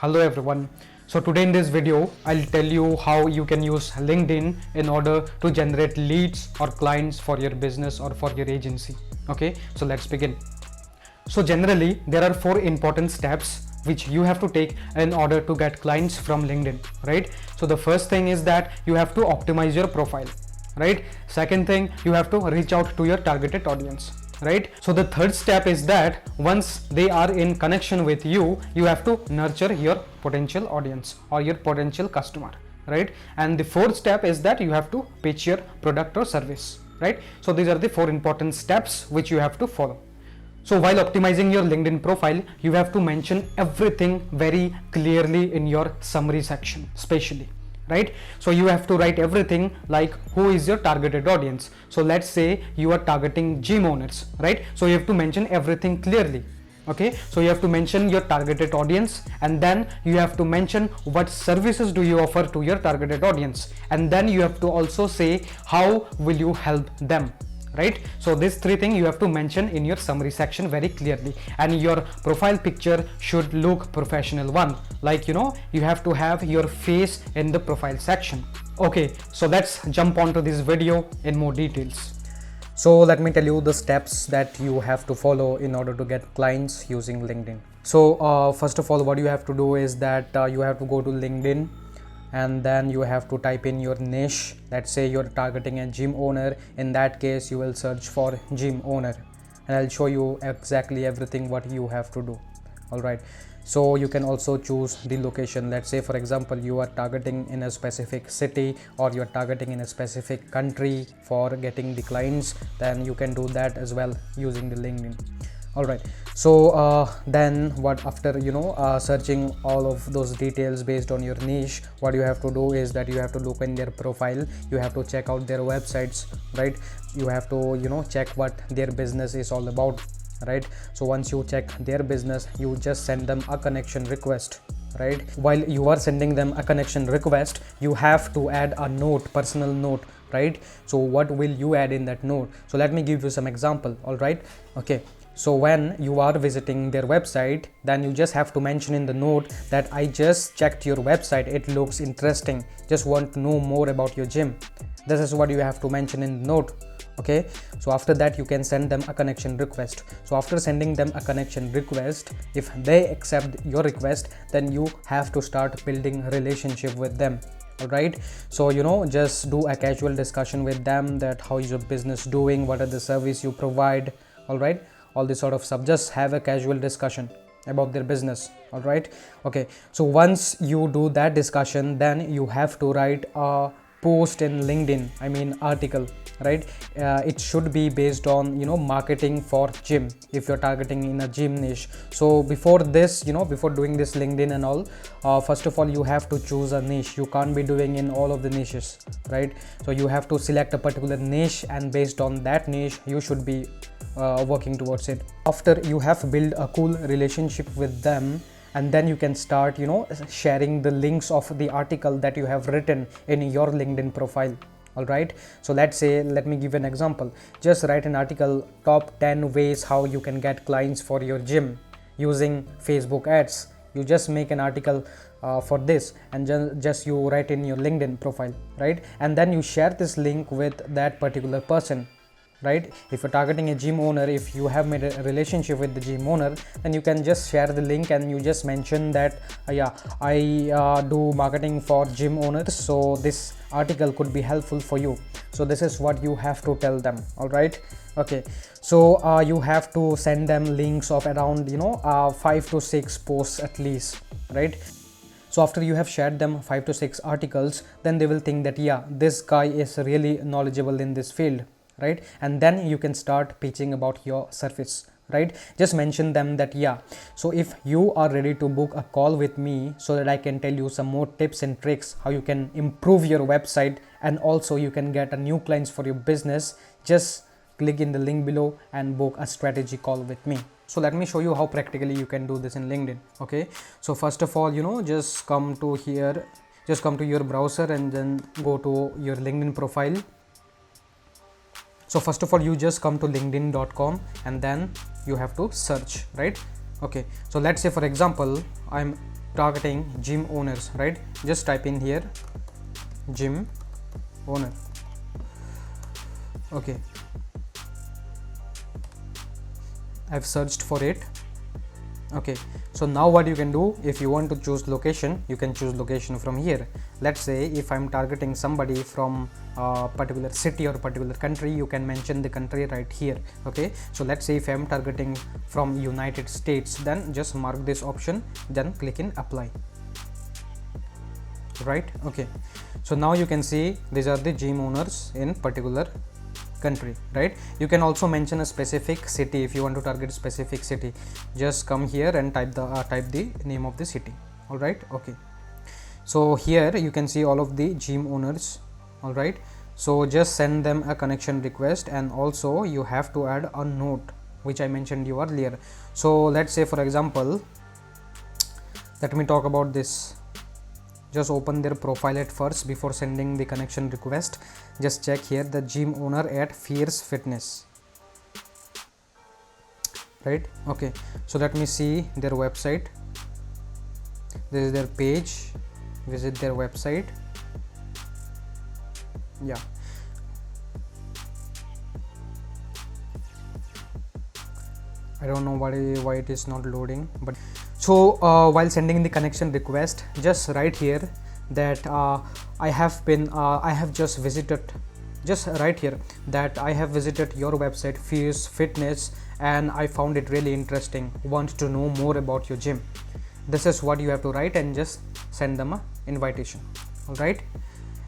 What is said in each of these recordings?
Hello everyone. So today in this video, I'll tell you how you can use LinkedIn in order to generate leads or clients for your business or for your agency. Okay, so let's begin. So generally, there are 4 important steps which you have to take in order to get clients from LinkedIn, right? So the first thing is that you have to optimize your profile, right? Second thing, you have to reach out to your targeted audience, right? So the third step is that once they are in connection with you, you have to nurture your potential audience or your potential customer, right? And the fourth step is that you have to pitch your product or service, right? So these are the 4 important steps which you have to follow. So while optimizing your LinkedIn profile, you have to mention everything very clearly in your summary section, especially, right? So you have to write everything like who is your targeted audience. So let's say you are targeting gym owners, right? So you have to mention everything clearly. Okay, so you have to mention your targeted audience, and then you have to mention what services do you offer to your targeted audience, and then you have to also say how will you help them, right? So these 3 things you have to mention in your summary section very clearly, and your profile picture should look professional one, like you have to have your face in the profile section. Okay, so let's jump onto this video in more details. So let me tell you the steps that you have to follow in order to get clients using LinkedIn. So first of all, what you have to do is that you have to go to LinkedIn, and then you have to type in your niche. Let's say you're targeting a gym owner. In that case, you will search for gym owner, and I'll show you exactly everything what you have to do. All right, so you can also choose the location. Let's say for example you are targeting in a specific city, or you're targeting in a specific country for getting the clients, then you can do that as well using the LinkedIn. All right, so then what, after searching all of those details based on your niche, what you have to do is that you have to look in their profile, you have to check out their websites, right? You have to check what their business is all about, right? So once you check their business, you just send them a connection request, right? While you are sending them a connection request, you have to add a note, personal note, right? So what will you add in that note? So let me give you some example. All right, okay. So when you are visiting their website, then you just have to mention in the note that I just checked your website, it looks interesting, just want to know more about your gym. This is what you have to mention in the note. Okay, so after that you can send them a connection request. So after sending them a connection request, if they accept your request, then you have to start building a relationship with them. All right, so just do a casual discussion with them, that how is your business doing, what are the service you provide, all right, all this sort of stuff. Just have a casual discussion about their business. All right, okay. So once you do that discussion, then you have to write a post in LinkedIn, I mean article, right? It should be based on marketing for gym, if you're targeting in a gym niche. So before this, before doing this LinkedIn and all, first of all you have to choose a niche. You can't be doing in all of the niches, right? So you have to select a particular niche, and based on that niche you should be working towards it. After you have built a cool relationship with them, and then you can start sharing the links of the article that you have written in your LinkedIn profile. All right, so let me give an example. Just write an article, top 10 ways how you can get clients for your gym using Facebook ads. You just make an article for this, and just you write in your LinkedIn profile, right? And then you share this link with that particular person, right? If you're targeting a gym owner, if you have made a relationship with the gym owner, then you can just share the link, and you just mention that I do marketing for gym owners, so this article could be helpful for you. So this is what you have to tell them. All right, okay. So you have to send them links of around 5 to 6 posts at least, right? So after you have shared them 5 to 6 articles, then they will think that this guy is really knowledgeable in this field, right? And then you can start pitching about your service, right? Just mention them that so if you are ready to book a call with me, so that I can tell you some more tips and tricks how you can improve your website, and also you can get a new clients for your business, just click in the link below and book a strategy call with me. So let me show you how practically you can do this in LinkedIn. Okay, so first of all just come to here, just come to your browser, and then go to your LinkedIn profile. So first of all you just come to linkedin.com, and then you have to search, right? Okay, so let's say for example I'm targeting gym owners, right? Just type in here gym owner. Okay, I've searched for it. Okay, so now what you can do, if you want to choose location, you can choose location from here. Let's say if I'm targeting somebody from a particular city or particular country, you can mention the country right here. Okay, so let's say if I'm targeting from United States, then just mark this option, then click in apply. Right? Okay, so now you can see these are the gym owners in particular country, right? You can also mention a specific city if you want to target a specific city. Just come here and type the name of the city. All right. Okay, so here you can see all of the gym owners. All right, so just send them a connection request, and also you have to add a note which I mentioned you earlier. So let's say, for example, let me talk about this. Just open their profile at first before sending the connection request. Just check here the gym owner at Fierce Fitness, right? Okay, so let me see their website. This is their page. Visit their website. Yeah, I don't know why it is not loading, but so while sending the connection request, just write here that I have just visited, just write here that I have visited your website Fierce Fitness and I found it really interesting, want to know more about your gym. This is what you have to write and just send them an invitation. All right,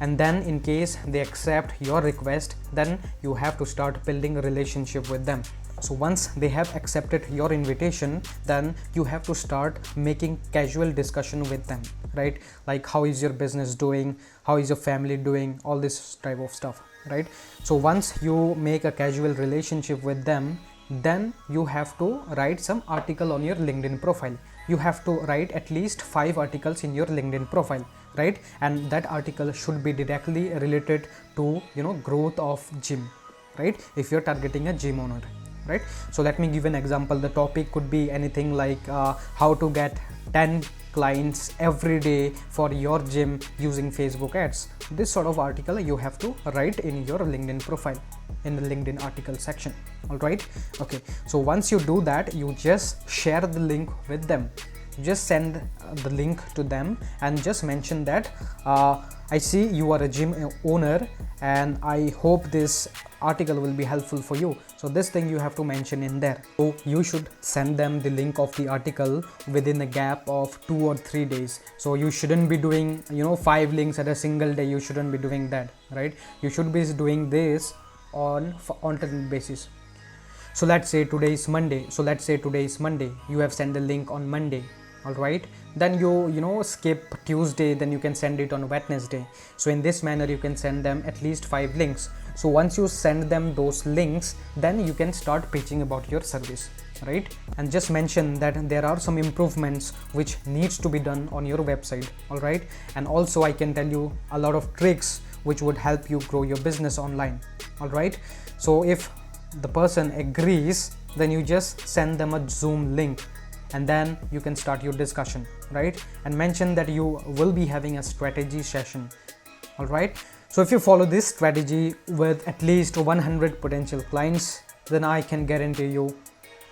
and then in case they accept your request, then you have to start building a relationship with them. So once they have accepted your invitation, then you have to start making casual discussion with them, right? Like, how is your business doing, how is your family doing, all this type of stuff, right? So once you make a casual relationship with them, then you have to write some article on your LinkedIn profile. You have to write at least 5 articles in your LinkedIn profile, right? And that article should be directly related to, growth of gym, right? If you're targeting a gym owner, right? So let me give an example. The topic could be anything like how to get 10 clients every day for your gym using Facebook ads. This sort of article you have to write in your LinkedIn profile, in the LinkedIn article section. All right. Okay, so once you do that, you just share the link with them. Just send the link to them and just mention that I see you are a gym owner and I hope this article will be helpful for you. So this thing you have to mention in there. So you should send them the link of the article within a gap of 2 or 3 days. So you shouldn't be doing 5 links at a single day. You shouldn't be doing that, right? You should be doing this on alternate basis. So let's say today is Monday. You have sent the link on Monday. All right, then you skip Tuesday, then you can send it on Wednesday. So in this manner you can send them at least 5 links. So once you send them those links, then you can start pitching about your service, right? And just mention that there are some improvements which needs to be done on your website. All right, and also I can tell you a lot of tricks which would help you grow your business online. All right, so if the person agrees, then you just send them a Zoom link and then you can start your discussion, right? And mention that you will be having a strategy session. All right, so if you follow this strategy with at least 100 potential clients, then I can guarantee you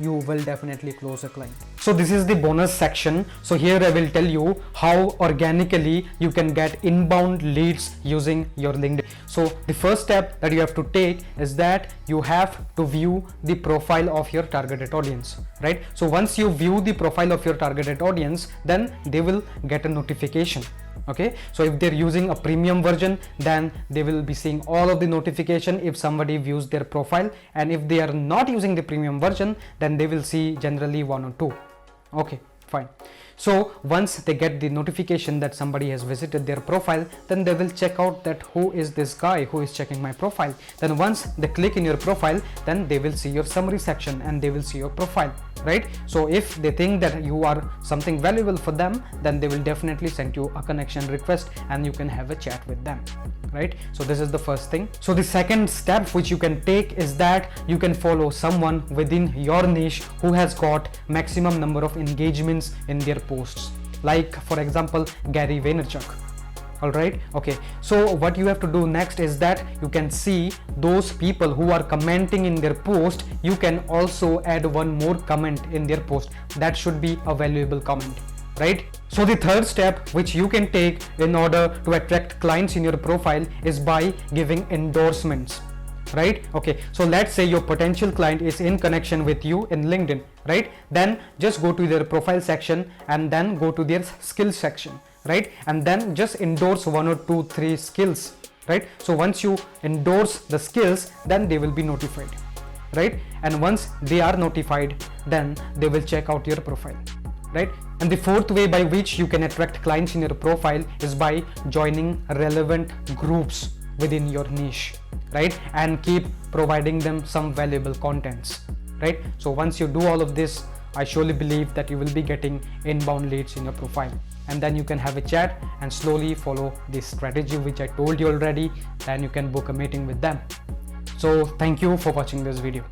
will definitely close a client. So this is the bonus section. So here I will tell you how organically you can get inbound leads using your LinkedIn. So the first step that you have to take is that you have to view the profile of your targeted audience, right? So once you view the profile of your targeted audience, then they will get a notification. Okay, so if they're using a premium version, then they will be seeing all of the notification if somebody views their profile, and if they are not using the premium version, then they will see generally 1 or 2. Okay, fine. So once they get the notification that somebody has visited their profile, then they will check out that who is this guy who is checking my profile. Then once they click in your profile, then they will see your summary section and they will see your profile, right? So if they think that you are something valuable for them, then they will definitely send you a connection request and you can have a chat with them, right? So this is the first thing. So the second step which you can take is that you can follow someone within your niche who has got maximum number of engagements in their posts. like for example Gary Vaynerchuk. All right, okay, so what you have to do next is that you can see those people who are commenting in their post. You can also add one more comment in their post. That should be a valuable comment, right? So the third step which you can take in order to attract clients in your profile is by giving endorsements, right? Okay, so let's say your potential client is in connection with you in LinkedIn, right? Then just go to their profile section and then go to their skills section, right? And then just endorse 1 or 2, 3 skills, right? So once you endorse the skills, then they will be notified, right? And once they are notified, then they will check out your profile, right? And the fourth way by which you can attract clients in your profile is by joining relevant groups within your niche, right? And keep providing them some valuable contents, right? So once you do all of this, I surely believe that you will be getting inbound leads in your profile, and then you can have a chat and slowly follow this strategy which I told you already. Then you can book a meeting with them. So thank you for watching this video.